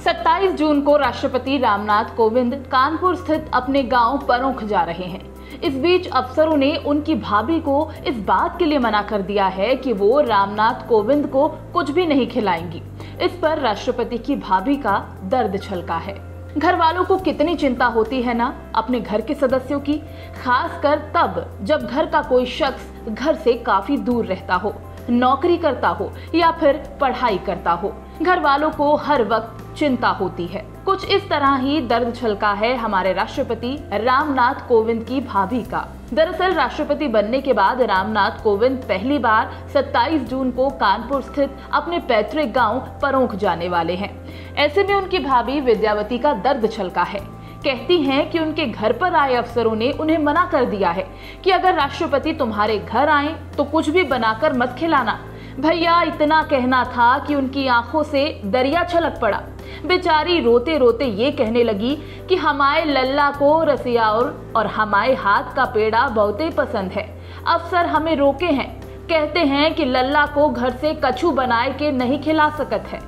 27 जून को राष्ट्रपति रामनाथ कोविंद कानपुर स्थित अपने गांव परोंख जा रहे हैं। इस बीच अफसरों ने उनकी भाभी को इस बात के लिए मना कर दिया है कि वो रामनाथ कोविंद को कुछ भी नहीं खिलाएंगी। इस पर राष्ट्रपति की भाभी का दर्द छलका है। घर वालों को कितनी चिंता होती है ना अपने घर के सदस्यों की, खासकर तब जब घर का कोई शख्स घर से काफी दूर रहता हो, नौकरी करता हो या फिर पढ़ाई करता हो। घर वालों को हर वक्त चिंता होती है। कुछ इस तरह ही दर्द छलका है हमारे राष्ट्रपति रामनाथ कोविंद की भाभी का। दरअसल राष्ट्रपति बनने के बाद रामनाथ कोविंद पहली बार 27 जून को कानपुर स्थित अपने पैतृक गांव परोंख जाने वाले हैं। ऐसे में उनकी भाभी विद्यावती का दर्द छलका है। कहती हैं कि उनके घर पर आए अफसरों ने उन्हें मना कर दिया है कि अगर राष्ट्रपति तुम्हारे घर आए तो कुछ भी बनाकर मत खिलाना। भैया इतना कहना था कि उनकी आंखों से दरिया छलक पड़ा। बेचारी रोते रोते ये कहने लगी कि हमारे लल्ला को रसियाउर और हमारे हाथ का पेड़ा बहुत ही पसंद है। अफसर हमें रोके हैं, कहते हैं कि लल्ला को घर से कछू बनाए के नहीं खिला सकत है।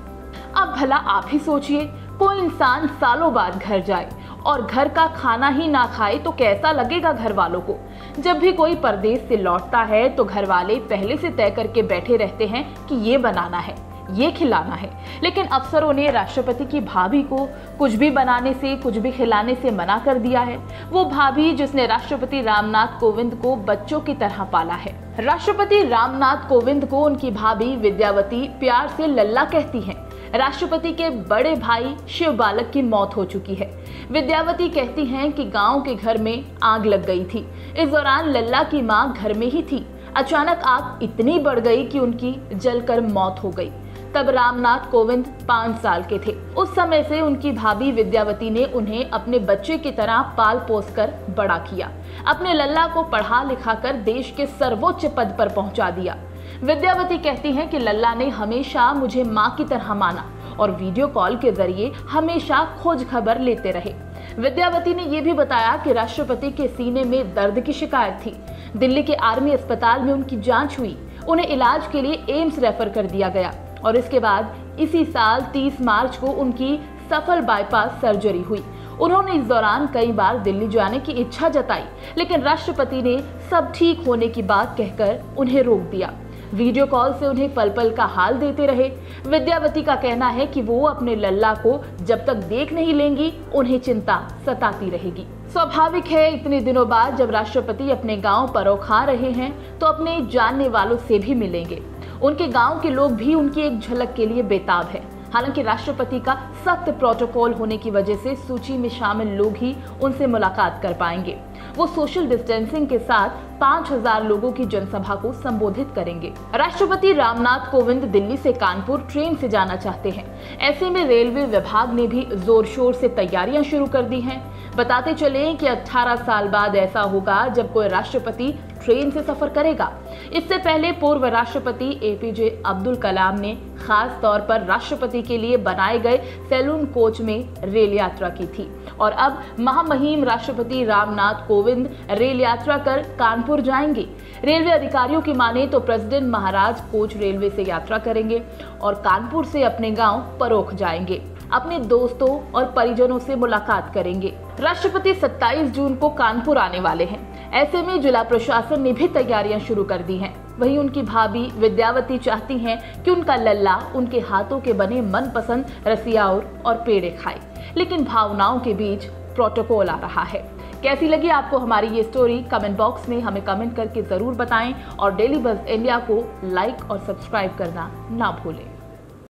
अब भला आप ही सोचिए, कोई इंसान सालों बाद घर जाए और घर का खाना ही ना खाए तो कैसा लगेगा घर वालों को। जब भी कोई परदेश से लौटता है तो घर वाले पहले से तय करके बैठे रहते हैं कि ये बनाना है, ये खिलाना है। लेकिन अफसरों ने राष्ट्रपति की भाभी को कुछ भी बनाने से, कुछ भी खिलाने से मना कर दिया है। वो भाभी जिसने राष्ट्रपति रामनाथ कोविंद को बच्चों की तरह पाला है। राष्ट्रपति रामनाथ कोविंद को उनकी भाभी विद्यावती प्यार से लल्ला कहती हैं। राष्ट्रपति के बड़े भाई शिव बालक की मौत हो चुकी है। विद्यावती कहती हैं कि गांव के घर में आग लग गई थी। इस दौरान लल्ला की मां घर में ही थी। अचानक आग इतनी बढ़ गई कि उनकी जलकर मौत हो गई। तब रामनाथ कोविंद 5 साल के थे। उस समय से उनकी भाभी विद्यावती ने उन्हें अपने बच्चे की तरह पाल पोस कर बड़ा किया। अपने लल्ला को पढ़ा लिखा कर देश के सर्वोच्च पद पर पहुंचा दिया। विद्यावती कहती हैं कि लल्ला ने हमेशा मुझे मां की तरह माना और वीडियो कॉल के जरिए हमेशा खोज खबर लेते रहे। विद्यावती ने यह भी बताया कि राष्ट्रपति के सीने में दर्द की शिकायत थी। दिल्ली के आर्मी अस्पताल में उनकी जांच हुई। उन्हें इलाज के लिए एम्स रेफर कर दिया गया और इसके बाद इसी साल 30 मार्च को उनकी सफल बाईपास सर्जरी हुई। उन्होंने इस दौरान कई बार दिल्ली जाने की इच्छा जताई, लेकिन राष्ट्रपति ने सब ठीक होने की बात कहकर उन्हें रोक दिया। वीडियो कॉल से उन्हें पल पल का हाल देते रहे। विद्यावती का कहना है कि वो अपने लल्ला को जब तक देख नहीं लेंगी उन्हें चिंता सताती रहेगी। स्वाभाविक है, इतने दिनों बाद जब राष्ट्रपति अपने गांव परोंख आ रहे हैं तो अपने जानने वालों से भी मिलेंगे। उनके गांव के लोग भी उनकी एक झलक के लिए बेताब है। हालांकि राष्ट्रपति का सख्त प्रोटोकॉल होने की वजह से सूची में शामिल लोग ही उनसे मुलाकात कर पाएंगे। वो सोशल डिस्टेंसिंग के साथ 5000 लोगों की जनसभा को संबोधित करेंगे। राष्ट्रपति रामनाथ कोविंद दिल्ली से कानपुर ट्रेन से जाना चाहते हैं। ऐसे में रेलवे विभाग ने भी जोर शोर से तैयारियां शुरू कर दी हैं। बताते चले कि 18 साल बाद ऐसा होगा जब कोई राष्ट्रपति ट्रेन से सफर करेगा। इससे पहले पूर्व राष्ट्रपति एपीजे अब्दुल कलाम ने खास तौर पर राष्ट्रपति के लिए बनाए गए सैलून कोच में रेल यात्रा की थी और अब महामहिम राष्ट्रपति रामनाथ कोविंद रेल यात्रा कर कानपुर जाएंगे। रेलवे अधिकारियों की माने तो प्रेसिडेंट महाराज कोच रेलवे से यात्रा करेंगे और कानपुर से अपने गांव परोंख जाएंगे। अपने दोस्तों और परिजनों से मुलाकात करेंगे। राष्ट्रपति 27 जून को कानपुर आने वाले हैं। ऐसे में जिला प्रशासन ने भी तैयारियां शुरू कर दी हैं। वहीं उनकी भाभी विद्यावती चाहती हैं कि उनका लल्ला उनके हाथों के बने मनपसंद रसियाउर और पेड़े खाए, लेकिन भावनाओं के बीच प्रोटोकॉल आ रहा है। कैसी लगी आपको हमारी ये स्टोरी? कमेंट बॉक्स में हमें कमेंट करके जरूर बताएं और डेली बज़ इंडिया को लाइक और सब्सक्राइब करना ना भूलें।